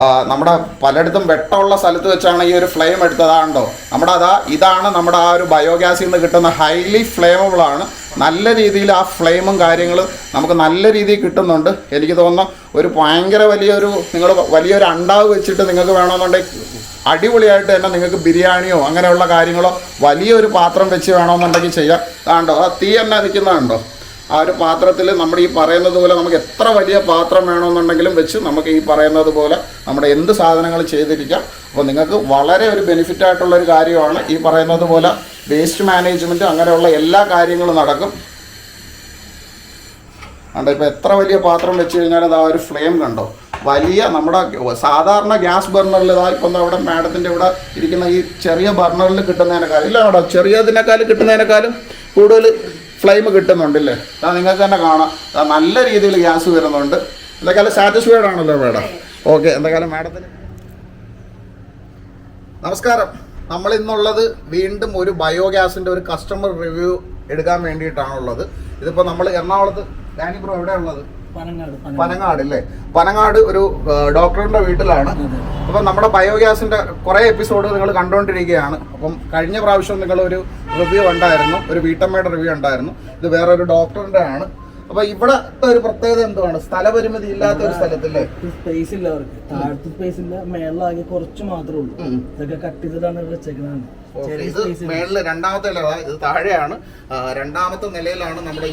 നമ്മുടെ പലയിടത്തും വെട്ടമുള്ള സ്ഥലത്ത് വെച്ചാണ് ഈ ഒരു ഫ്ലെയിം എടുത്തതാണ്ടോ. ഇതാണ് നമ്മുടെ ആ ഒരു ബയോഗ്യാസിൽ നിന്ന് കിട്ടുന്ന ഹൈലി ഫ്ലെയിമബിൾ ആണ്. നല്ല രീതിയിൽ ആ ഫ്ലെയിമും കാര്യങ്ങളും നമുക്ക് നല്ല രീതിയിൽ കിട്ടുന്നുണ്ട്. എനിക്ക് തോന്നുന്നു ഒരു ഭയങ്കര വലിയൊരു അണ്ടാവ് വെച്ചിട്ട് നിങ്ങൾക്ക് വേണമെന്നുണ്ടെങ്കിൽ അടിപൊളിയായിട്ട് തന്നെ നിങ്ങൾക്ക് ബിരിയാണിയോ അങ്ങനെയുള്ള കാര്യങ്ങളോ വലിയൊരു പാത്രം വെച്ച് വേണമെന്നുണ്ടെങ്കിൽ ചെയ്യാം. അതാണ്ടോ ആ തീ തന്നെ നിൽക്കുന്നതുണ്ടോ. ആ ഒരു പാത്രത്തിൽ നമ്മൾ ഈ പറയുന്നത് പോലെ നമുക്ക് എത്ര വലിയ പാത്രം വേണമെന്നുണ്ടെങ്കിലും വെച്ച് നമുക്ക് ഈ പറയുന്നത് പോലെ നമ്മുടെ എന്ത് സാധനങ്ങൾ ചെയ്തിരിക്കാം. അപ്പോൾ നിങ്ങൾക്ക് വളരെ ഒരു ബെനിഫിറ്റ് ആയിട്ടുള്ളൊരു കാര്യമാണ്. ഈ പറയുന്നത് പോലെ വേസ്റ്റ് മാനേജ്മെൻറ്റ് അങ്ങനെയുള്ള എല്ലാ കാര്യങ്ങളും നടക്കും. കണ്ടോ, ഇപ്പോൾ എത്ര വലിയ പാത്രം വെച്ച് കഴിഞ്ഞാൽ അത് ആ ഒരു ഫ്ലെയിം കണ്ടോ. വലിയ നമ്മുടെ സാധാരണ ഗ്യാസ് ബർണറിൽ ഇപ്പം അവിടെ മാഡത്തിൻ്റെ ഇവിടെ ഇരിക്കുന്ന ഈ ചെറിയ ബർണറിൽ കിട്ടുന്നതിനേക്കാളും ഇല്ല കേട്ടോ, ചെറിയതിനേക്കാളും കിട്ടുന്നതിനേക്കാളും കൂടുതൽ ഫ്ലെയിം കിട്ടുന്നുണ്ടല്ലേ. നിങ്ങൾക്ക് തന്നെ കാണാം നല്ല രീതിയിൽ ഗ്യാസ് വരുന്നുണ്ട്. എന്തൊക്കെയാലും സാറ്റിസ്ഫൈഡ് ആണല്ലോ മാഡം. ഓക്കെ, എന്തൊക്കെയാലും മാഡത്തിന് നമസ്കാരം. നമ്മൾ ഇന്നുള്ളത് വീണ്ടും ഒരു ബയോഗ്യാസിൻ്റെ ഒരു കസ്റ്റമർ റിവ്യൂ എടുക്കാൻ വേണ്ടിയിട്ടാണുള്ളത്. ഇതിപ്പോൾ നമ്മൾ എറണാകുളത്ത് ഡാനിബ്രോ എവിടെയുള്ളത്? പനങ്ങാട് അല്ലേ. പനങ്ങാട് ഒരു ഡോക്ടറിന്റെ വീട്ടിലാണ്. അപ്പം നമ്മുടെ ബയോഗ്യാസിന്റെ കുറേ എപ്പിസോഡ് നിങ്ങൾ കണ്ടുകൊണ്ടിരിക്കുകയാണ്. അപ്പം കഴിഞ്ഞ പ്രാവശ്യം നിങ്ങളൊരു റിവ്യൂ ഉണ്ടായിരുന്നു, ഒരു വീട്ടമ്മയുടെ റിവ്യൂ ഉണ്ടായിരുന്നു. ഇത് വേറൊരു ഡോക്ടറിന്റെ ആണ്. അപ്പൊ ഇവിടത്തെ ഒരു പ്രത്യേകത എന്തുവാണ്? സ്ഥലപരിമിതി ഇല്ലാത്ത ഒരു സ്ഥലത്തല്ലേ? സ്പേസ് ഇല്ല അവർക്ക്, താഴത്തെ സ്പേസ് ഇല്ല, മേളിലാകെ കുറച്ച് മാത്രമേ ഉള്ളൂ. ഇതൊക്കെ കട്ട് ചെയ്തിട്ടാണ് വെച്ചേക്കുന്നത്. ഇത് മേളില് രണ്ടാമത്തെ നില, ഇത് താഴെയാണ്. രണ്ടാമത്തെ നിലയിലാണ് നമ്മുടെ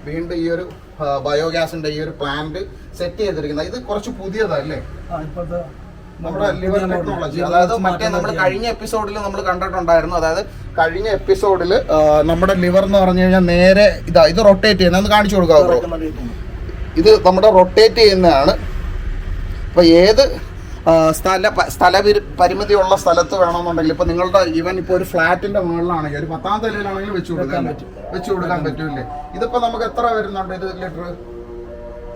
വീണ്ടും ഈ ഒരു ബയോഗ്യാസിന്റെ ഈ ഒരു പ്ലാന്റ് സെറ്റ് ചെയ്തിരിക്കുന്നത്. ഇത് കുറച്ച് പുതിയതല്ലേ നമ്മുടെ ലിവർ ടെക്നോളജി. അതായത് മറ്റേ നമ്മൾ കഴിഞ്ഞ എപ്പിസോഡിൽ നമ്മൾ കണ്ടിട്ടുണ്ടായിരുന്നു. അതായത് കഴിഞ്ഞ എപ്പിസോഡിൽ നമ്മുടെ ലിവർ എന്ന് പറഞ്ഞു കഴിഞ്ഞാൽ നേരെ ഇത് റൊട്ടേറ്റ് ചെയ്യുന്നത്. ഒന്ന് കാണിച്ചു കൊടുക്കാമോ? ഇത് നമ്മുടെ റൊട്ടേറ്റ് ചെയ്യുന്നതാണ്. അപ്പൊ ഏത് സ്ഥല പരിമിതിയുള്ള സ്ഥലത്ത് വേണമെന്നുണ്ടെങ്കിൽ ഇപ്പൊ നിങ്ങളുടെ ഈവൻ ഇപ്പൊ ഒരു ഫ്ലാറ്റിന്റെ മുകളിലാണെങ്കിൽ ഒരു 10ാം നിലയിലാണെങ്കിൽ വെച്ചു കൊടുക്കാൻ പറ്റൂല്ലേ? ഇതിപ്പോ നമുക്ക് എത്ര വരുന്നുണ്ട് ഇത് ലിറ്റർ?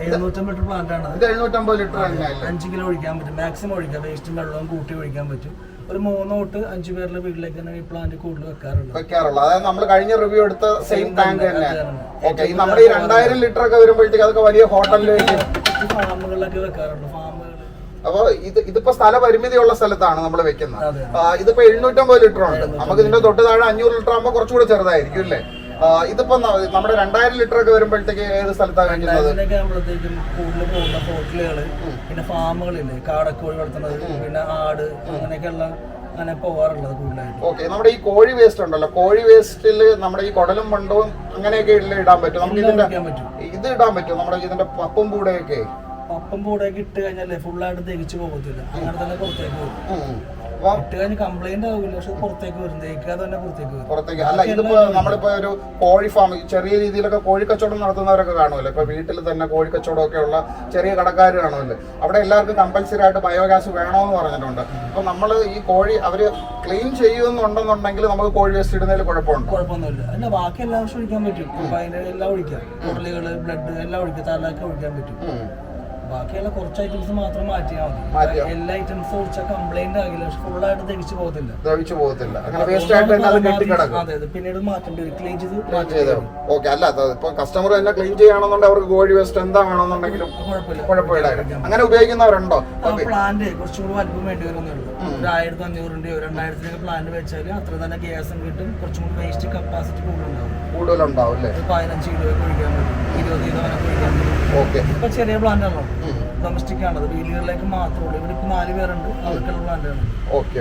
750 ലിറ്റർ പ്ലാന്റ് ആണ്. ഇത് 750 ലിറ്റർ 5 കിലോ ഒഴിക്കാൻ പറ്റും, മാക്സിമം ഒഴിക്കാം. വേസ്റ്റും വെള്ളവും കൂട്ടി ഒഴിക്കാൻ പറ്റും. ഒരു 3 തൊട്ട് 5 പേരുടെ വീട്ടിലേക്കാണ് ഈ പ്ലാന്റ് കൂടുതൽ വെക്കാറുള്ളത്. അതായത് നമ്മൾ കഴിഞ്ഞ റിവ്യൂ എടുത്ത സെയിം ടാങ്ക് തന്നെയാണ്. ഓക്കെ, ഈ നമ്മുടെ ഈ 2000 ലിറ്റർ ഒക്കെ വരുമ്പോഴത്തേക്ക് അതൊക്കെ വലിയ ഹോട്ടലിലേക്ക് ഫാമുകളിലൊക്കെ വെക്കാറുണ്ട്. അപ്പൊ ഇതിപ്പോ സ്ഥല പരിമിതിയുള്ള സ്ഥലത്താണ് നമ്മൾ വെക്കുന്നത്. ഇതിപ്പോ 750 ലിറ്റർ ഉണ്ട്. നമുക്ക് ഇതിന്റെ തൊട്ട് താഴെ 500 ലിറ്റർ ആകുമ്പോൾ കുറച്ചുകൂടെ ചെറുതായിരിക്കും അല്ലേ? ഇതിപ്പോ നമ്മുടെ 2000 ലിറ്റർ ഒക്കെ വരുമ്പോഴത്തേക്ക് ഏത് സ്ഥലത്താണ് കഴിക്കുന്നത്? കൂടുതൽ പോകുന്ന ഹോട്ടലുകള്, പിന്നെ ഫാമുകളില്ലേ, കാടക്കോഴി വളർത്തുന്നത്, പിന്നെ ആട്, അങ്ങനെയൊക്കെയുള്ള അങ്ങനെ പോകാറുള്ളത് കൂടുതലായിട്ട്. ഓക്കെ, നമ്മുടെ ഈ കോഴി വേസ്റ്റ് ഉണ്ടല്ലോ, കോഴി വേസ്റ്റിൽ നമ്മുടെ ഈ കുടലും മണ്ടവും അങ്ങനെയൊക്കെ ഇടാൻ പറ്റും. നമുക്ക് ഇത് ഇടാൻ പറ്റും. നമ്മുടെ ഇതിന്റെ പപ്പും പൂടയൊക്കെ പൂടയൊക്കെ ഇട്ട് കഴിഞ്ഞാൽ ഫുള്ളായിട്ട് ദഹിച്ചു പോകത്തില്ല. അങ്ങനെ തന്നെ പുറത്തേക്ക് പോകും. ഇട്ട് കഴിഞ്ഞ് കംപ്ലൈന്റ് ആവില്ല, പക്ഷെ പുറത്തേക്ക് വരും. ദഹിക്കാതെ തന്നെ പുറത്തേക്ക്. അല്ല, ഇതിപ്പോ നമ്മളിപ്പോ ഒരു കോഴി ഫാം, ചെറിയ രീതിയിലൊക്കെ കോഴി കച്ചവടം നടത്തുന്നവരൊക്കെ കാണുമല്ലോ. ഇപ്പൊ വീട്ടിൽ തന്നെ കോഴി കച്ചവടം ഒക്കെ ഉള്ള ചെറിയ കടക്കാർ കാണുമല്ലോ. അവിടെ എല്ലാവർക്കും കമ്പൽസറി ആയിട്ട് ബയോഗ്യാസ് വേണമെന്ന് പറഞ്ഞിട്ടുണ്ട്. അപ്പൊ നമ്മൾ ഈ കോഴി അവര് ക്ലീൻ ചെയ്യുന്നുണ്ടെന്നുണ്ടെങ്കിൽ നമുക്ക് കോഴി വേസ്റ്റ് ഇടുന്നതിൽ കുഴപ്പമൊന്നുമില്ല. അല്ല, ബാക്കി എല്ലാ വർഷവും ഒഴിക്കാൻ പറ്റും. എല്ലാം ഒഴിക്കാം, കുടലുകള്, ബ്ലഡ് എല്ലാം ഒഴിക്കാം, തലയൊക്കെ ഒഴിക്കാൻ പറ്റും. ബാക്കിയുള്ള കുറച്ച് ഐറ്റംസ് മാത്രം മാറ്റിയാൽ മതി. എല്ലാ ഐറ്റംസും ഒഴിച്ചാൽ കംപ്ലൈന്റ് ആകില്ല, പക്ഷെ ഫുള്ളായിട്ട് ദഹിച്ചു പോകത്തില്ല. അതെ, പിന്നീട് മാറ്റേണ്ടി വരും. ക്ലീൻ ചെയ്ത് ഓക്കെ. അല്ല, ഇപ്പൊ കസ്റ്റമർ തന്നെ ക്ലീൻ ചെയ്യണമെന്നുണ്ടെങ്കിൽ അവർക്ക് കോഴി വേസ്റ്റ് എന്താ വേണമെന്നുണ്ടെങ്കിലും കുഴപ്പമില്ല. അങ്ങനെ ഉപയോഗിക്കുന്നവരുണ്ടോ? പ്ലാന്റ് കുറച്ചുകൂടി വലുപ്പം വേണ്ടി വരുന്നുള്ളൂ. 1500 2000 പ്ലാന്റ് വെച്ചാൽ അത്ര തന്നെ ഗ്യാസും കിട്ടും. കുറച്ചും കൂടി വേസ്റ്റ് കപ്പാസിറ്റി കൂടുതലുണ്ടാവും അല്ലേ? 15 കിലോ ഒഴിക്കാൻ പറ്റും, 20 കിലോ ഒഴിക്കാൻ പറ്റും. ഇപ്പൊ ചെറിയ പ്ലാന്റ് ആണോ, ഡൊമസ്റ്റിക് ആണത്, വീടുകളിലേക്ക് മാത്രമേ ഉള്ളൂ. ഇവിടെ ഇപ്പൊ 4 പേരുണ്ട്, അവർക്കുള്ള പ്ലാന്റ് ആണ്. ഓക്കെ.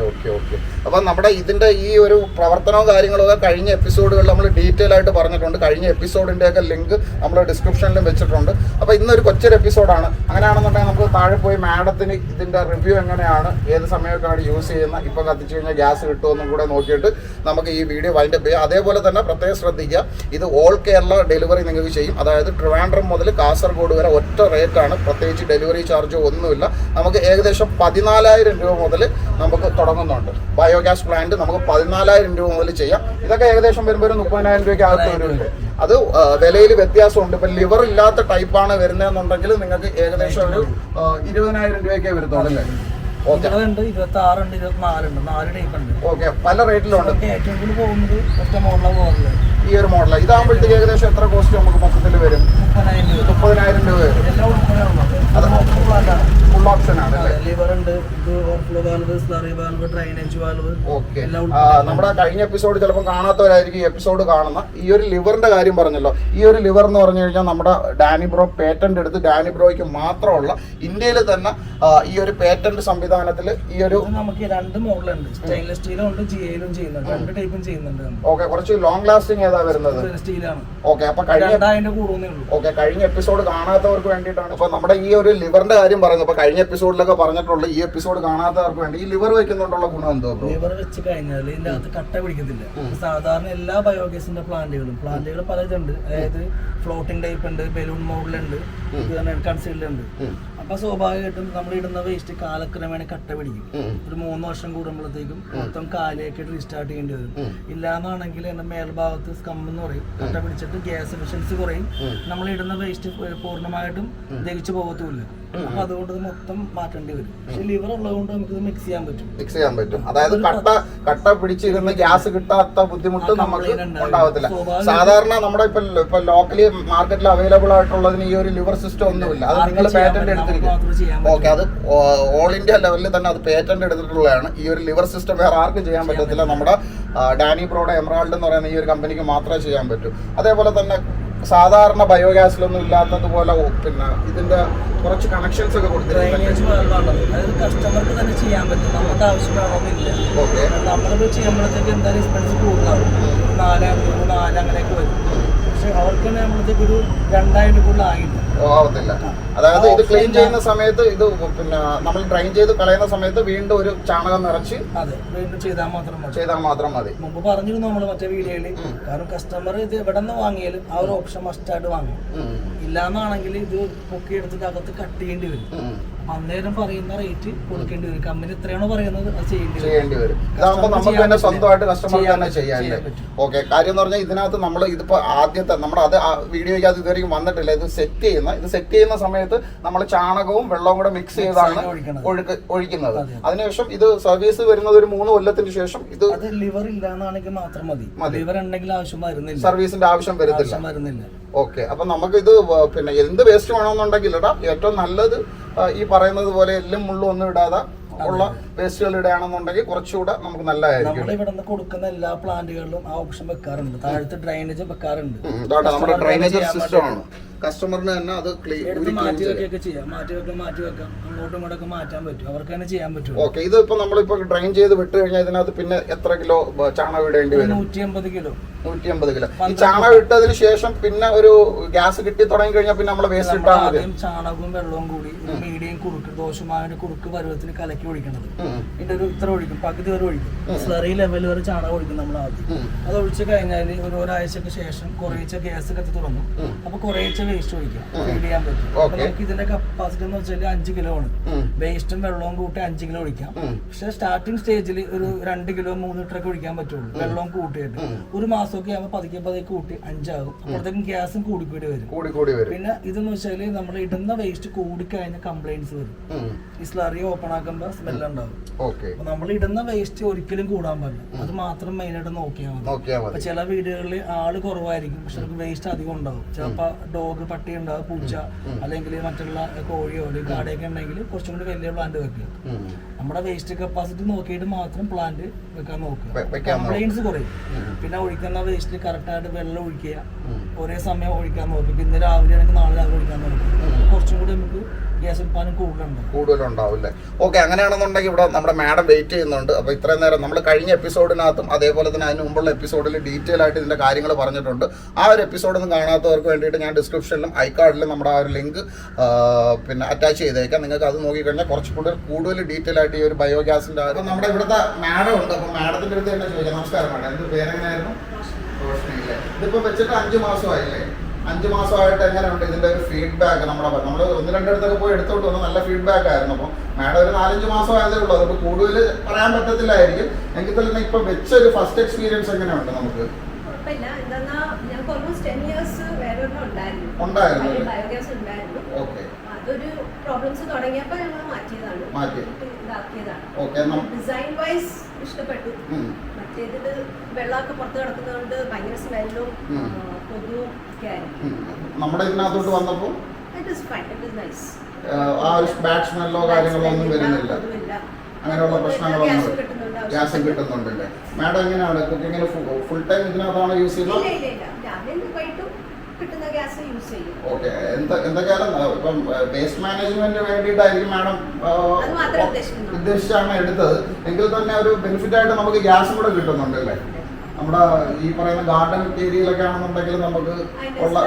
അപ്പൊ നമ്മുടെ ഇതിന്റെ ഈ ഒരു പ്രവർത്തനവും കാര്യങ്ങളും ഒക്കെ കഴിഞ്ഞ എപ്പിസോഡുകളിൽ നമ്മൾ ഡീറ്റെയിൽ ആയിട്ട് പറഞ്ഞിട്ടുണ്ട്. കഴിഞ്ഞ എപ്പിസോഡിന്റെ ഒക്കെ ലിങ്ക് നമ്മൾ ഡിസ്ക്രിപ്ഷനിലും വെച്ചിട്ടുണ്ട്. അപ്പൊ ഇന്നൊരു കൊച്ചൊരു എപ്പിസോഡാണ്. അങ്ങനെയാണെന്നുണ്ടെങ്കിൽ നമുക്ക് താഴെ പോയി മാഡത്തിന് ഇതിന്റെ റിവ്യൂ എങ്ങനെയാണ്, ഏത് സമയമൊക്കെയാണ് യൂസ് ചെയ്യുന്നത്, ഇപ്പൊ കത്തിച്ചു കഴിഞ്ഞാൽ ഗ്യാസ് കിട്ടുമെന്നും കൂടെ നോക്കിയിട്ട് നമുക്ക് ഈ വീഡിയോ വൈൻഡപ്പ് ചെയ്യാം. അതേപോലെ തന്നെ പ്രത്യേകം ശ്രദ്ധിക്കുക, ഇത് ഓൾ കേരള ഡെലിവറി നിങ്ങൾക്ക് ചെയ്യും. അതായത് ട്രിവാൻഡ്രം മുതൽ കാസർഗോഡ് വരെ ഒറ്റ റേറ്റാണ്, പ്രത്യേകിച്ച് ഡെലിവറി ചാർജോ ഒന്നുമില്ല. നമുക്ക് ഏകദേശം 14,000 രൂപ മുതൽ നമുക്ക് തുടങ്ങുന്നുണ്ട്. ബയോഗ്യാസ് പ്ലാന്റ് നമുക്ക് 14,000 രൂപ മുതൽ ചെയ്യാം. ഇതൊക്കെ ഏകദേശം വരുമ്പോൾ 30,000 രൂപയ്ക്ക് അകത്ത് വരുന്നുണ്ട്. അത് വിലയിൽ വ്യത്യാസമുണ്ട്. ഇപ്പം ലിവർ ഇല്ലാത്ത ടൈപ്പാണ് വരുന്നതെന്നുണ്ടെങ്കിൽ നിങ്ങൾക്ക് ഏകദേശം ഒരു 20,000 രൂപയ്ക്കേ വരത്തുള്ളൂ അല്ലേ? 26 ഉണ്ട്, 24 ഉണ്ട്, 4 ടൈപ്പ് ഉണ്ട്. ഓക്കെ, പല റേറ്റിലുണ്ട്. ഏറ്റവും കൂടുതൽ പോകുന്നത് ഒറ്റ മോഡലാണ് പോകുന്നത്. ഈ ഒരു മോഡൽ ഇതാകുമ്പോഴത്തേക്ക് ഏകദേശം എത്ര കോസ്റ്റ് നമുക്ക് മൊത്തത്തിൽ വരും? 30,000 രൂപ വരും. അത് ഫുൾ ഓപ്ഷൻ ആണ്. ഓക്കെ, നമ്മുടെ കഴിഞ്ഞ എപ്പിസോഡ് ചിലപ്പോൾ കാണാത്തവരായിരിക്കും ഈ എപ്പിസോഡ് കാണുന്ന. ഈ ഒരു ലിവറിന്റെ കാര്യം പറഞ്ഞല്ലോ. ഈ ഒരു ലിവർ എന്ന് പറഞ്ഞു കഴിഞ്ഞാൽ നമ്മുടെ ഡാനി ബ്രോ പേറ്റന്റ് എടുത്ത് ഡാനി ബ്രോയ്ക്ക് മാത്രമുള്ള ഇന്ത്യയിൽ തന്നെ ഈ ഒരു പേറ്റന്റ് സംവിധാനത്തിൽ ഈ ഒരു നമുക്ക് 2 മോഡലുണ്ട്. സ്റ്റെയിൻലെസ് സ്റ്റീലും ഉണ്ട്, ജിഐയിലും ചെയ്യുന്നുണ്ട്. 2 ടൈപ്പും ചെയ്യുന്നുണ്ട്. ഓക്കെ, കുറച്ച് ലോങ് ലാസ്റ്റിംഗ് ഏതാ വരുന്നത്? സ്റ്റീലാണ്. ഓക്കെ, അപ്പൊ കഴിഞ്ഞ എപ്പിസോഡ് കാണാത്തവർക്ക് വേണ്ടിയിട്ടാണ് ഇപ്പൊ നമ്മുടെ ഈ ഒരു ലിവറിന്റെ കാര്യം പറയുന്നത്. അപ്പൊ കഴിഞ്ഞ എപ്പിസോഡിലൊക്കെ പറഞ്ഞിട്ടുള്ള ഈ എപ്പിസോഡ് കാണാത്തവർക്ക് വേണ്ടി ഈ ലിവർ വെക്കുന്നുണ്ടുള്ള ഗുണം എന്തോ? ലിവർ വെച്ച് കഴിഞ്ഞാൽ ഇതിന്റെ അകത്ത് കട്ട പിടിക്കത്തില്ല. സാധാരണ എല്ലാ ബയോഗ്യാസിന്റെ പ്ലാന്റുകൾ പലതുണ്ട്. അതായത് ഫ്ലോട്ടിംഗ് ടൈപ്പ് ഉണ്ട്, ബലൂൺ മോഡലുണ്ട്, കൺസീൽഡ് ഉണ്ട്. അപ്പൊ സ്വാഭാവികമായിട്ടും നമ്മൾ ഇടുന്ന വേസ്റ്റ് കാലക്രമേണ കട്ട പിടിക്കും. ഒരു 3 വർഷം കൂടുമ്പോഴത്തേക്കും മൊത്തം കാലിയൊക്കെ റീസ്റ്റാർട്ട് ചെയ്യേണ്ടി വരും. ഇല്ലാന്നാണെങ്കിൽ എന്റെ മേൽഭാഗത്ത് സ്കം എന്ന് പറയും, കട്ട പിടിച്ചിട്ട് ഗ്യാസ് എഫിഷ്യൻസി കുറയും. നമ്മൾ ഇടുന്ന വേസ്റ്റ് പൂർണ്ണമായിട്ടും ദഹിച്ചു പോകത്തുമില്ല. അപ്പൊ അതുകൊണ്ട് മൊത്തം മാറ്റേണ്ടി വരും. പക്ഷെ ലിവർ ഉള്ളതുകൊണ്ട് നമുക്ക് മിക്സ് ചെയ്യാൻ പറ്റും. അതായത് കട്ട പിടിച്ചിരുന്ന് ഗ്യാസ് കിട്ടാത്ത ബുദ്ധിമുട്ട് നമുക്ക് ഉണ്ടാവത്തില്ല. സാധാരണ നമ്മുടെ ഇപ്പൊ ലോക്കലി മാർക്കറ്റിൽ അവൈലബിൾ ആയിട്ടുള്ളതിന് ഈ ഒരു ലിവർ സിസ്റ്റം ഒന്നുമില്ല. അത് നിങ്ങൾ പേറ്റന്റ് എടുത്തിരിക്കും. ഓക്കെ, അത് ഓൾ ഇന്ത്യ ലെവലിൽ തന്നെ അത് പേറ്റന്റ് എടുത്തിട്ടുള്ളതാണ്. ഈ ഒരു ലിവർ സിസ്റ്റം വേറെ ആർക്കും ചെയ്യാൻ പറ്റത്തില്ല. നമ്മുടെ ഡാനി ബ്രോയുടെ എമറാൾഡ് എന്ന് പറയുന്ന ഈ ഒരു കമ്പനിക്ക് മാത്രമേ ചെയ്യാൻ പറ്റൂ. അതേപോലെ തന്നെ സാധാരണ ബയോഗ്യാസിലൊന്നും ഇല്ലാത്തതുപോലെ പിന്നെ ഇതിന്റെ കുറച്ച് കണക്ഷൻസ് ഒക്കെ കൊടുത്തിട്ടുണ്ട്. കസ്റ്റമർക്ക് തന്നെ ചെയ്യാൻ പറ്റും. നമ്മുടെ ആവശ്യമാണോന്നില്ല. ഓക്കെ, നമ്മളിപ്പോൾ ചെയ്യുമ്പോഴത്തേക്ക് എന്തായാലും എക്സ്പെൻസ് കൂടുതലാവും. 4,000 അങ്ങനെയൊക്കെ വരും. പക്ഷെ അവർക്ക് തന്നെ നമ്മളത്തേക്ക് ഒരു 2,000 കൂടുതൽ ആകില്ല. ആവത്തില്ല. അതായത് ഇത് ക്ലീൻ ചെയ്യുന്ന സമയത്ത് ഇത് പിന്നെ നമ്മൾ ഡ്രൈൻ ചെയ്ത് കളയുന്ന സമയത്ത് വീണ്ടും ഒരു ചാണകം നിറച്ച് വീണ്ടും ചെയ്താൽ മാത്രം മതി. മുമ്പ് പറഞ്ഞിരുന്നു നമ്മള് മറ്റേ വീഡിയോയില്. കാരണം കസ്റ്റമർ ഇത് എവിടെ നിന്ന് വാങ്ങിയാലും ആ ഒരു ഓപ്ഷൻ മസ്റ്റായിട്ട് വാങ്ങും. ഇല്ലാന്നാണെങ്കിൽ ഇത് പൊക്കി എടുത്തിട്ട് അകത്ത് കട്ട് ചെയ്യേണ്ടി വരും. അന്നേരം പറയുന്ന റേറ്റ് കൊടുക്കേണ്ടി വരും. കമ്പനി എത്രയാണോ പറയുന്നത് അത് ചെയ്യേണ്ടി വരും. ഇതാകുമ്പോൾ നമുക്ക് തന്നെ സ്വന്തമായിട്ട് കസ്റ്റമർക്ക് തന്നെ ചെയ്യാൻ പറ്റും. ഓക്കെ, കാര്യം എന്ന് പറഞ്ഞാൽ ഇതിനകത്ത് നമ്മൾ ഇതിപ്പോ ആദ്യത്തെ നമ്മുടെ അത് വീഡിയോയ്ക്കകത്ത് ഇതുവരെയും വന്നിട്ടില്ല. ഇത് സെറ്റ് ചെയ്യുന്ന സമയത്ത് നമ്മൾ ചാണകവും വെള്ളവും കൂടെ മിക്സ് ചെയ്താണ് ഒഴിക്കുന്നത്. അതിനുശേഷം ഇത് സർവീസ് വരുന്നത് ഒരു 3 കൊല്ലത്തിന് ശേഷം. ഇത് ലിവർ ഇല്ലാന്നാണെങ്കിൽ മാത്രം മതി. ലിവർ ഉണ്ടെങ്കിൽ ആവശ്യം വരുന്നില്ല, സർവീസിന്റെ ആവശ്യം വരുന്നില്ല. ഓക്കെ, അപ്പൊ നമുക്ക് ഇത് പിന്നെ എന്ത് വേസ്റ്റ് വേണമെന്നുണ്ടെങ്കിൽ ഇടാം. ഏറ്റവും നല്ലത് ഈ പറയുന്നത് പോലെ എല്ലും മുള്ളും ഒന്നും ഇടാതെ ഉള്ള വേസ്റ്റുകൾ ഇടുകയാണെന്നുണ്ടെങ്കിൽ കുറച്ചുകൂടെ നമുക്ക് നല്ലതായിരിക്കും. നമ്മൾ ഇവിടെ നിന്ന് കൊടുക്കുന്ന എല്ലാ പ്ലാന്റുകളിലും ആ ഓപ്ഷൻ വെക്കാറുണ്ട്. താഴത്തെ ഡ്രൈനേജ് വെക്കാറുണ്ട്. നമ്മുടെ ഡ്രൈനേജ് സിസ്റ്റമാണ്. കസ്റ്റമറിന് തന്നെ അത് മാറ്റി വെക്കാം, അങ്ങോട്ടും ഇങ്ങോട്ടൊക്കെ മാറ്റാൻ പറ്റും. അവർക്ക് തന്നെ ചെയ്യാൻ പറ്റും. ഓക്കെ, ഇത് ഇപ്പൊ നമ്മളിപ്പോ ഡ്രൈൻ ചെയ്ത് വിട്ട് കഴിഞ്ഞാൽ ഇതിനകത്ത് പിന്നെ എത്ര കിലോ ചാണകം ഇടേണ്ടി വരും? 150 കിലോ. ഈ ചാണകം ഇട്ടതിന് ശേഷം പിന്നെ ഒരു ഗ്യാസ് കിട്ടി തുടങ്ങി കഴിഞ്ഞാൽ പിന്നെ നമ്മള് വേസ്റ്റ് ഇട്ടാൽ മതി. ചാണകവും വെള്ളവും കൂടി മീഡിയം കുറുക്ക് ദോഷമായിട്ട് കുറുക്ക് പരുവത്തിന് കലക്കി ഒഴിക്കണത്. ഇതിന്റെ ഒരു ഇത്ര ഒഴിക്കും, പകുതി വരെ ഒഴിക്കും. സ്ലറി ലെവൽ വരെ ചാണകം ഒഴിക്കും നമ്മൾ ആദ്യം. അത് ഒഴിച്ച് കഴിഞ്ഞാൽ ഒരാഴ്ചക്ക് ശേഷം കുറേശ്ശെ ഗ്യാസ് കത്തി തുടങ്ങും. അപ്പൊ കുറേശ്ശെ വേസ്റ്റ് ഒഴിക്കാം, ഫീഡ് ചെയ്യാൻ പറ്റും. നമുക്ക് ഇതിന്റെ കപ്പാസിറ്റി എന്ന് വെച്ചാൽ 5 കിലോ ആണ്. വേസ്റ്റും വെള്ളവും കൂട്ടി 5 കിലോ ഒഴിക്കാം. പക്ഷെ സ്റ്റാർട്ടിംഗ് സ്റ്റേജിൽ ഒരു 2 കിലോ 3 ലിറ്ററൊക്കെ ഒഴിക്കാൻ പറ്റുള്ളൂ. വെള്ളവും കൂട്ടിയിട്ട് ഒരു മാസമൊക്കെ ആകുമ്പോൾ പതുക്കെ കൂട്ടി 5 ആകും. അപ്പോഴത്തേക്കും ഗ്യാസും കൂടിക്കൂടി വരും. പിന്നെ ഇതെന്ന് വെച്ചാല് നമ്മൾ ഇടുന്ന വേസ്റ്റ് കൂടിക്കഴിഞ്ഞ കംപ്ലൈന്റ്സ് വരും. ഈ സ്ലറി ഓപ്പൺ ആക്കുമ്പോ സ്മെല്ലുണ്ടാവും. നമ്മൾ ഇടുന്ന വേസ്റ്റ് ഒരിക്കലും കൂടാൻ പാടില്ല. അത് മാത്രം മെയിനായിട്ട് നോക്കിയാൽ മതി. ചില വീടുകളിൽ ആള് കുറവായിരിക്കും, പക്ഷെ വേസ്റ്റ് അധികം ഉണ്ടാവും. ചിലപ്പോ ഡോഗ് പട്ടി ഉണ്ടാവും, പൂച്ച അല്ലെങ്കിൽ മറ്റുള്ള കോഴിയോ അല്ലെങ്കിൽ കാടയൊക്കെ ഉണ്ടെങ്കിൽ കുറച്ചും കൂടി വലിയ പ്ലാന്റ് വെക്കുക. നമ്മുടെ വേസ്റ്റ് കപ്പാസിറ്റി നോക്കിയിട്ട് മാത്രം പ്ലാന്റ് വെക്കാൻ നോക്കുക. കംപ്ലൈന്റ്സ് കുറയും. പിന്നെ ഒഴിക്കുന്ന വേസ്റ്റ് കറക്റ്റായിട്ട് വെള്ളം ഒഴിക്കുക, ഒരേ സമയം ഒഴിക്കാൻ നോക്കുക. ഇന്ന് രാവിലെ ആണെങ്കിൽ നാളെ രാവിലെ ഒഴിക്കാൻ നോക്കുക. കുറച്ചും കൂടി നമുക്ക് ഗ്യാസ് ഉൽപ്പാദനം കൂടുതലുണ്ടാവും അല്ലേ? ഓക്കെ, അങ്ങനെയാണെന്നുണ്ടെങ്കിൽ ഇവിടെ നമ്മുടെ മാഡം വെയിറ്റ് ചെയ്യുന്നുണ്ട്. അപ്പോൾ ഇത്രയും നേരം നമ്മൾ കഴിഞ്ഞ എപ്പിസോഡിനകത്തും അതേപോലെ തന്നെ അതിന് മുമ്പുള്ള എപ്പിസോഡിൽ ഡീറ്റെയിൽ ആയിട്ട് ഇതിന്റെ കാര്യങ്ങൾ പറഞ്ഞിട്ടുണ്ട്. ആ ഒരു എപ്പിസോഡൊന്നും കാണാത്തവർക്ക് വേണ്ടിയിട്ട് ഞാൻ ഡിസ്ക്രിപ്ഷനിലും ഐകാർഡിലും നമ്മുടെ ആ ഒരു ലിങ്ക് പിന്നെ അറ്റാച്ച് ചെയ്തേക്കാം. നിങ്ങൾക്ക് അത് നോക്കിക്കഴിഞ്ഞാൽ കുറച്ച് കൂടുതൽ ഡീറ്റെയിൽ ആയിട്ട് ഈ ഒരു ബയോഗ്യാസിന്റെ അപ്പം നമ്മുടെ ഇവിടുത്തെ മാഡം ഉണ്ട്. അപ്പം മാഡത്തിന്റെ അടുത്ത് തന്നെ ചോദിക്കാം. നമസ്കാരം മാഡം, എന്ത് പേരെങ്ങനെയായിരുന്നു? ഇതിപ്പോൾ വെച്ചിട്ട് 5 മാസമായില്ലേ? 5 മാസമായിട്ട് എങ്ങനെയുണ്ട് ഇതിന്റെ ഒരു ഫീഡ്ബാക്ക്? നമ്മൾ 1-2 അടുത്തൊക്കെ പോയി എടുത്തോട്ട് വന്നു, നല്ല ഫീഡ്ബാക്ക് ആയിരുന്നു. അപ്പം മാഡം ഒരു 4-5 മാസം ആയതേ ഉള്ളൂ, അതുകൊണ്ട് കൂടുതൽ പറയാൻ പറ്റത്തില്ലായിരിക്കും. എങ്കിൽ തന്നെ ഇപ്പൊ വെച്ച ഒരു ഫസ്റ്റ് എക്സ്പീരിയൻസ് എങ്ങനെയുണ്ട് നമുക്ക്? അതൊരു പ്രോബ്ലംസ് തുടങ്ങിയപ്പോൾ ഞങ്ങൾ മാറ്റിയതാണ്. ഡിസൈൻ വൈസ് ഇഷ്ടപ്പെട്ടു. മറ്റേതില് വെള്ളമൊക്കെ പുറത്ത് കിടക്കുന്നതുകൊണ്ട് ഭയങ്കര സ്മെല്ലും കൊതുവും ഒക്കെ ആയിരിക്കും. നമ്മുടെ ഇതിനകത്തോട്ട് വന്നപ്പോൾ നൈസ്. ആ ഒരു ബാഡ് സ്മെല്ലോ കാര്യങ്ങളോ ഒന്നും വരുന്നില്ല, അങ്ങനെയുള്ള പ്രശ്നങ്ങളൊന്നും. ഗ്യാസും കിട്ടുന്നുണ്ടല്ലേ? മാഡം എങ്ങനെയാണ് കുക്കിങ്ങിന് ഫുൾ ടൈം ഇതിനകത്താണ് യൂസ് ചെയ്യുന്നത്? ഓക്കെ. എന്തൊക്കെയാലും ഇപ്പം വേസ്റ്റ് മാനേജ്മെന്റിന് വേണ്ടിയിട്ടായിരിക്കും മാഡം ഉദ്ദേശിച്ചാണ് എടുത്തത്. എങ്കിൽ തന്നെ ഒരു ബെനിഫിറ്റ് ആയിട്ട് നമുക്ക് ഗ്യാസും കൂടെ കിട്ടുന്നുണ്ടല്ലേ? നമ്മുടെ ഈ പറയുന്ന ഗാർഡൻ ഏരിയയിലൊക്കെ ആണെന്നുണ്ടെങ്കിൽ നമുക്ക് ഉള്ള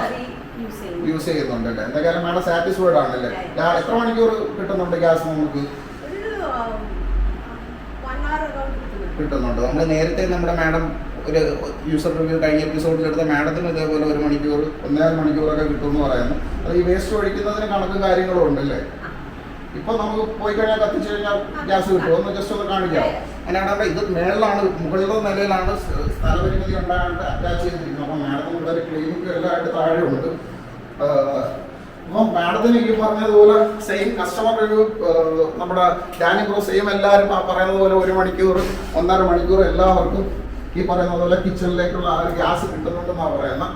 യൂസ് ചെയ്യുന്നുണ്ടല്ലേ? എന്തൊക്കെയാലും മാഡം സാറ്റിസ്ഫൈഡ് ആണല്ലേ? എത്ര മണിക്കൂർ കിട്ടുന്നുണ്ട് ഗ്യാസ് നമുക്ക്? കിട്ടുന്നുണ്ട്. നമ്മൾ നേരത്തെ നമ്മുടെ മാഡം ഒരു യൂസർ റിവ്യൂ കഴിഞ്ഞ എപ്പിസോഡിൽ എടുത്ത മാഡത്തിന് ഇതേപോലെ 1 മണിക്കൂർ 1.5 മണിക്കൂറൊക്കെ കിട്ടുമെന്ന് പറയുന്നു. അത് ഈ വേസ്റ്റ് ഒഴിക്കുന്നതിന് കണക്കും കാര്യങ്ങളും ഉണ്ടല്ലേ? ഇപ്പൊ നമുക്ക് പോയി കഴിഞ്ഞാൽ കത്തിച്ചു കഴിഞ്ഞാൽ ഗ്യാസ് കിട്ടും. ഒന്ന് ജസ്റ്റ് ഒന്ന് കാണിക്കാം. അങ്ങനെയാണ് ഇത് മേളിലാണ്, മുകളിലെ നിലയിലാണ് സ്ഥലപരിമിതി ഉണ്ടാകാണ്ട് അറ്റാച്ച് ചെയ്തിരിക്കുന്നത്. അപ്പം മാഡത്തിന് ഇവിടെ ഒരു ക്ലിനിക്ക് എല്ലാമായിട്ട് താഴെ ഉണ്ട്. അപ്പം മാഡത്തിന് ഈ പറഞ്ഞതുപോലെ സെയിം കസ്റ്റമർ റിവ്യൂ നമ്മുടെ ഡാനി ബ്രോ സെയിം എല്ലാവരും ആ പറയുന്നത് പോലെ 1 മണിക്കൂർ 1.5 മണിക്കൂർ എല്ലാവർക്കും ഈ പറയുന്നത് പോലെ കിച്ചണിലേക്കുള്ള ആ ഒരു ഗ്യാസ് കിട്ടുന്നുണ്ടെന്നാണ് പറയുന്നത്.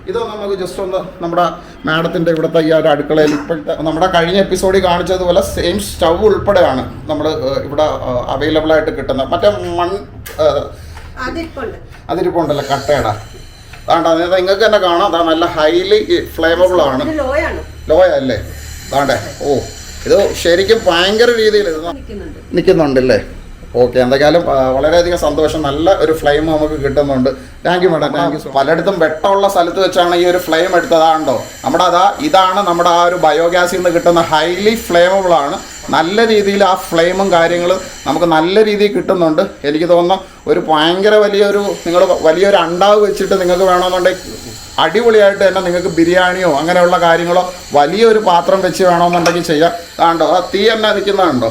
ഇത് നമുക്ക് ജസ്റ്റ് ഒന്ന് നമ്മുടെ മാഡത്തിൻ്റെ ഇവിടുത്തെ ഈ ഒരു അടുക്കളയിൽ ഇപ്പോഴത്തെ നമ്മുടെ കഴിഞ്ഞ എപ്പിസോഡിൽ കാണിച്ചതുപോലെ സെയിം സ്റ്റൗ ഉൾപ്പെടെയാണ് നമ്മൾ ഇവിടെ അവൈലബിൾ ആയിട്ട് കിട്ടുന്നത്. മറ്റേ അതിരിപ്പുണ്ടല്ലോ കട്ടയുടെ അതാണ്ട് അതായത് നിങ്ങൾക്ക് തന്നെ കാണാം. അതാ നല്ല ഹൈലി ഫ്ലേമബിൾ ആണ്. ലോയ അല്ലേ? അതാണ്ടേ. ഓ, ഇത് ശരിക്കും ഭയങ്കര രീതിയിൽ ഇത് നിൽക്കുന്നുണ്ടല്ലേ? ഓക്കെ. എന്തൊക്കെയാലും വളരെയധികം സന്തോഷം. നല്ല ഒരു ഫ്ലെയിം നമുക്ക് കിട്ടുന്നുണ്ട്. Thank you madam, thank you. പലയിടത്തും വെട്ടമുള്ള സ്ഥലത്ത് വെച്ചാണ് ഈ ഒരു ഫ്ലെയിം എടുത്തതാണ്ടോ. നമ്മുടെ ഇതാണ് നമ്മുടെ ആ ഒരു ബയോഗ്യാസിൽ നിന്ന് കിട്ടുന്ന ഹൈലി ഫ്ലെയിമബിൾ ആണ്. നല്ല രീതിയിൽ ആ ഫ്ലെയിമും കാര്യങ്ങളും നമുക്ക് നല്ല രീതിയിൽ കിട്ടുന്നുണ്ട്. എനിക്ക് തോന്നുന്നു ഒരു ഭയങ്കര നിങ്ങൾ വലിയൊരു അണ്ടാവ് വെച്ചിട്ട് നിങ്ങൾക്ക് വേണമെന്നുണ്ടെങ്കിൽ അടിപൊളിയായിട്ട് തന്നെ നിങ്ങൾക്ക് ബിരിയാണിയോ അങ്ങനെയുള്ള കാര്യങ്ങളോ വലിയൊരു പാത്രം വെച്ച് വേണമെന്നുണ്ടെങ്കിൽ ചെയ്യാം. അതാണ്ടോ ആ തീ തന്നെ നിൽക്കുന്നതുണ്ടോ?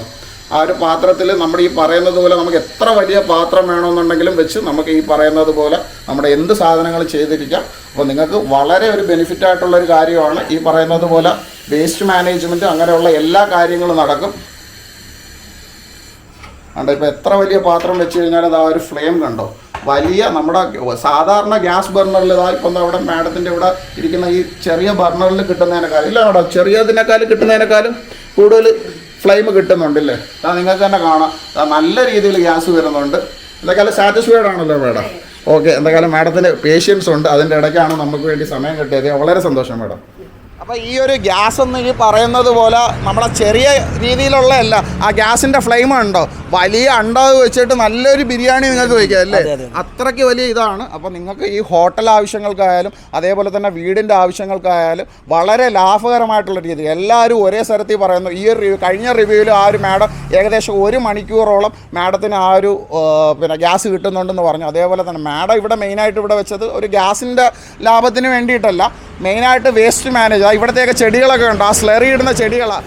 ആ ഒരു പാത്രത്തിൽ നമ്മുടെ ഈ പറയുന്നത് പോലെ നമുക്ക് എത്ര വലിയ പാത്രം വേണമെന്നുണ്ടെങ്കിലും വെച്ച് നമുക്ക് ഈ പറയുന്നത് പോലെ നമ്മുടെ എന്ത് സാധനങ്ങൾ ചെയ്തിരിക്കാം. അപ്പോൾ നിങ്ങൾക്ക് വളരെ ഒരു ബെനിഫിറ്റ് ആയിട്ടുള്ളൊരു കാര്യമാണ്. ഈ പറയുന്നത് പോലെ വേസ്റ്റ് മാനേജ്മെൻറ്റ് അങ്ങനെയുള്ള എല്ലാ കാര്യങ്ങളും നടക്കും. അതുകൊണ്ട് ഇപ്പോൾ എത്ര വലിയ പാത്രം വെച്ച് കഴിഞ്ഞാൽ അത് ആ ഒരു ഫ്ലെയിം കണ്ടോ? വലിയ നമ്മുടെ സാധാരണ ഗ്യാസ് ബർണറിൽ ഇപ്പം അവിടെ മാഡത്തിൻ്റെ ഇവിടെ ഇരിക്കുന്ന ഈ ചെറിയ ബർണറിൽ കിട്ടുന്നതിനേക്കാളും ഇല്ല അവിടെ ചെറിയതിനേക്കാളും കിട്ടുന്നതിനേക്കാളും കൂടുതൽ ഫ്ലെയിം കിട്ടുന്നുണ്ടല്ലേ? നിങ്ങൾക്ക് തന്നെ കാണാം. നല്ല രീതിയിൽ ഗ്യാസ് വരുന്നുണ്ട്. എന്തൊക്കെയാലും സാറ്റിസ്ഫൈഡ് ആണല്ലോ മാഡം? ഓക്കെ. എന്തൊക്കെയാലും മാഡത്തിന് പേഷ്യൻസ് ഉണ്ട്. അതിൻ്റെ ഇടയ്ക്കാണ് നമുക്ക് വേണ്ടി സമയം കിട്ടിയത്. വളരെ സന്തോഷം മാഡം. അപ്പോൾ ഈ ഒരു ഗ്യാസ് എന്ന് ഈ പറയുന്നത് പോലെ നമ്മളെ ചെറിയ രീതിയിലുള്ള അല്ല. ആ ഗ്യാസിൻ്റെ ഫ്ലെയിം ഉണ്ടോ? വലിയ അണ്ടാവ് വെച്ചിട്ട് നല്ലൊരു ബിരിയാണി നിങ്ങൾക്ക് വയ്ക്കാം അല്ലേ? അത്രയ്ക്ക് വലിയ ഇതാണ്. അപ്പോൾ നിങ്ങൾക്ക് ഈ ഹോട്ടൽ ആവശ്യങ്ങൾക്കായാലും അതേപോലെ തന്നെ വീടിൻ്റെ ആവശ്യങ്ങൾക്കായാലും വളരെ ലാഭകരമായിട്ടുള്ള രീതി എല്ലാവരും ഒരേ സ്ഥലത്തിൽ പറയുന്നു. ഈ ഒരു കഴിഞ്ഞ റിവ്യൂവിൽ ആ ഒരു മാഡം ഏകദേശം 1 മണിക്കൂറോളം മാഡത്തിന് ആ ഒരു ഗ്യാസ് കിട്ടുന്നുണ്ടെന്ന് പറഞ്ഞു. അതേപോലെ തന്നെ മാഡം ഇവിടെ മെയിനായിട്ട് ഇവിടെ വെച്ചത് ഒരു ഗ്യാസിൻ്റെ ലാഭത്തിന് വേണ്ടിയിട്ടല്ല, മെയിനായിട്ട് വേസ്റ്റ് മാനേജ്. ഇവിടത്തേക്ക് ചെടികളൊക്കെ ഉണ്ട്, ആ സ്ലറി ഇടുന്ന ചെടികളാണ്.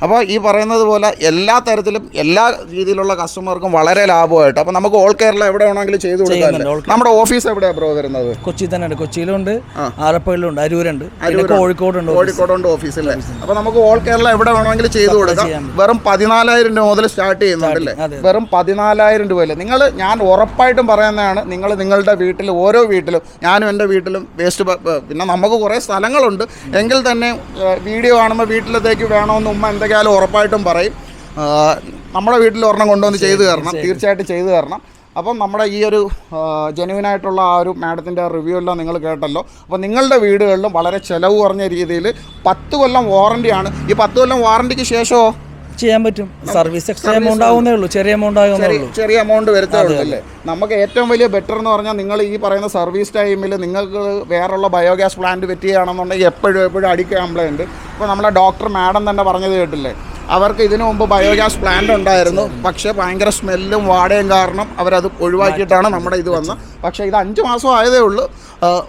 അപ്പോൾ ഈ പറയുന്നത് പോലെ എല്ലാ തരത്തിലും എല്ലാ രീതിയിലുള്ള കസ്റ്റമർക്കും വളരെ ലാഭമായിട്ട്. അപ്പോൾ നമുക്ക് ഓൾ കേരള എവിടെ വേണമെങ്കിലും ചെയ്തു കൊടുക്കാം. നമ്മുടെ ഓഫീസ് എവിടെയാണ് ബ്രോ വരുന്നത്? കൊച്ചി തന്നെയുണ്ട്. കൊച്ചിയിലുണ്ട്, ആലപ്പുഴയിലുണ്ട്, അരൂരുണ്ട്, കോഴിക്കോടുണ്ട് ഓഫീസില്ലേ? അപ്പോൾ നമുക്ക് ഓൾ കേരള എവിടെ വേണമെങ്കിലും ചെയ്തു കൊടുക്കാം. വെറും 14,000 രൂപ മുതൽ സ്റ്റാർട്ട് ചെയ്യുന്നുണ്ടല്ലേ? വെറും 14,000 രൂപയിൽ ഞാൻ ഉറപ്പായിട്ടും പറയുന്നതാണ്. നിങ്ങളുടെ വീട്ടിൽ ഓരോ വീട്ടിലും, ഞാനും എൻ്റെ വീട്ടിലും വേസ്റ്റ്, പിന്നെ നമുക്ക് കുറേ സ്ഥലങ്ങളുണ്ട് എങ്കിൽ തന്നെ വീഡിയോ കാണുമ്പോൾ വീട്ടിലത്തേക്ക് വേണമെന്ന് ഉമ്മ എന്തൊക്കെയാലും ഉറപ്പായിട്ടും പറയും. നമ്മുടെ വീട്ടിൽ ഒരെണ്ണം കൊണ്ടുവന്ന് ചെയ്തു തരണം, തീർച്ചയായിട്ടും ചെയ്തു തരണം. അപ്പം നമ്മുടെ ഈ ഒരു ജെന്യുവനായിട്ടുള്ള ആ ഒരു മാഡത്തിൻ്റെ റിവ്യൂ എല്ലാം നിങ്ങൾ കേട്ടല്ലോ. അപ്പോൾ നിങ്ങളുടെ വീടുകളിലും വളരെ ചിലവ് കുറഞ്ഞ രീതിയിൽ 10 കൊല്ലം വാറണ്ടിയാണ്. ഈ 10 കൊല്ലം വാറണ്ടിക്ക് ശേഷമോ ചെയ്യാൻ പറ്റും. സർവീസ് എക്സ്ട്രാ എമൗണ്ട് ആവുന്നേ ഉള്ളൂ, ചെറിയ എമൗണ്ട് വരുത്തേ ഉള്ളൂ അല്ലേ? നമുക്ക് ഏറ്റവും വലിയ ബെറ്റർ എന്ന് പറഞ്ഞാൽ നിങ്ങൾ ഈ പറയുന്ന സർവീസ് ടൈമിൽ നിങ്ങൾക്ക് വേറുള്ള ബയോഗ്യാസ് പ്ലാന്റ് പറ്റുകയാണെന്നുണ്ടെങ്കിൽ എപ്പോഴും അടി കംപ്ലൈൻറ്റ്. ഇപ്പോൾ നമ്മളെ ഡോക്ടർ മാഡം തന്നെ പറഞ്ഞത് കേട്ടില്ലേ? അവർക്ക് ഇതിനു മുമ്പ് ബയോഗ്യാസ് പ്ലാന്റ് ഉണ്ടായിരുന്നു. പക്ഷേ ഭയങ്കര സ്മെല്ലും വാടയും കാരണം അവരത് ഒഴിവാക്കിയിട്ടാണ് നമ്മുടെ ഇത് വന്നത്. പക്ഷേ ഇത് 5 മാസം ആയതേ ഉള്ളൂ.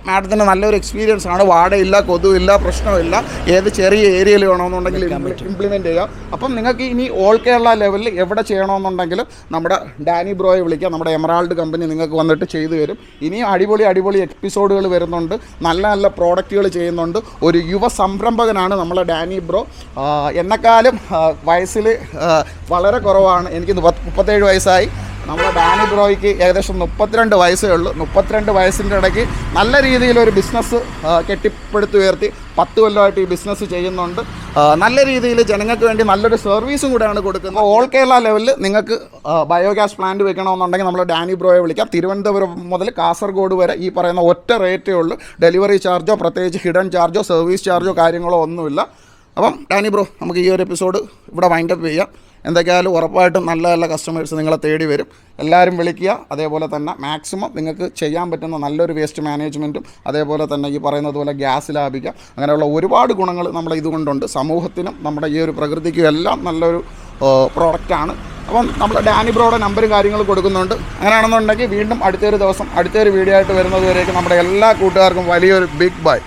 മാഡത്തിന് നല്ലൊരു എക്സ്പീരിയൻസ് ആണ്. വാടയില്ല, കൊതുവില്ല, പ്രശ്നമില്ല. ഏത് ചെറിയ ഏരിയയിൽ വേണമെന്നുണ്ടെങ്കിൽ ഇംപ്ലിമെൻറ്റ് ചെയ്യാം. അപ്പം നിങ്ങൾക്ക് ഇനി ഓൾ കേരള ലെവലിൽ എവിടെ ചെയ്യണമെന്നുണ്ടെങ്കിലും നമ്മുടെ ഡാനി ബ്രോയെ വിളിക്കാം. നമ്മുടെ എമറാൾഡ് കമ്പനി നിങ്ങൾക്ക് വന്നിട്ട് ചെയ്തു തരും. ഇനിയും അടിപൊളി എപ്പിസോഡുകൾ വരുന്നുണ്ട്. നല്ല പ്രോഡക്റ്റുകൾ ചെയ്യുന്നുണ്ട്. ഒരു യുവ സംരംഭകനാണ് നമ്മളെ ഡാനി ബ്രോ. എന്നെക്കാളും വയസ്സിൽ വളരെ കുറവാണ്. എനിക്ക് 37 വയസ്സായി. നമ്മുടെ ഡാനി ബ്രോയ്ക്ക് ഏകദേശം 32 വയസ്സേ ഉള്ളൂ. 32 വയസ്സിൻ്റെ ഇടയ്ക്ക് നല്ല രീതിയിലൊരു ബിസിനസ് കെട്ടിപ്പടുത്തുയർത്തി 10 കൊല്ലമായിട്ട് ഈ ബിസിനസ് ചെയ്യുന്നുണ്ട്. നല്ല രീതിയിൽ ജനങ്ങൾക്ക് വേണ്ടി നല്ലൊരു സർവീസും കൂടെയാണ് കൊടുക്കുന്നത്. ഓൾ കേരള ലെവലിൽ നിങ്ങൾക്ക് ബയോഗ്യാസ് പ്ലാന്റ് വെക്കണമെന്നുണ്ടെങ്കിൽ നമ്മൾ ഡാനി ബ്രോയെ വിളിക്കാം. തിരുവനന്തപുരം മുതൽ കാസർഗോഡ് വരെ ഈ പറയുന്ന ഒറ്റ റേറ്റേ ഉള്ളൂ. ഡെലിവറി ചാർജോ പ്രത്യേകിച്ച് ഹിഡൻ ചാർജോ സർവീസ് ചാർജോ കാര്യങ്ങളോ ഒന്നുമില്ല. അപ്പം ഡാനി ബ്രോ, നമുക്ക് ഈ ഒരു എപ്പിസോഡ് ഇവിടെ വൈൻഡപ്പ് ചെയ്യാം. എന്തൊക്കെയായാലും ഉറപ്പായിട്ടും നല്ല നല്ല കസ്റ്റമേഴ്സ് നിങ്ങളെ തേടി വരും. എല്ലാവരും വിളിക്കുക. അതേപോലെ തന്നെ മാക്സിമം നിങ്ങൾക്ക് ചെയ്യാൻ പറ്റുന്ന നല്ലൊരു വേസ്റ്റ് മാനേജ്മെൻറ്റും അതേപോലെ തന്നെ ഈ പറയുന്നത് പോലെ ഗ്യാസ് ലാഭിക്കാം, അങ്ങനെയുള്ള ഒരുപാട് ഗുണങ്ങൾ നമ്മുടെ ഇതുകൊണ്ടുണ്ട്. സമൂഹത്തിനും നമ്മുടെ ഈ ഒരു പ്രകൃതിക്കും എല്ലാം നല്ലൊരു പ്രോഡക്റ്റാണ്. അപ്പം നമ്മൾ ഡാനി ബ്രോയുടെ നമ്പറും കാര്യങ്ങളും കൊടുക്കുന്നുണ്ട്. അങ്ങനെയാണെന്നുണ്ടെങ്കിൽ വീണ്ടും അടുത്തൊരു ദിവസം അടുത്തൊരു വീഡിയോ ആയിട്ട് വരുന്നത് വരേക്കും നമ്മുടെ എല്ലാ കൂട്ടുകാർക്കും വലിയൊരു ബിഗ് ബൈ.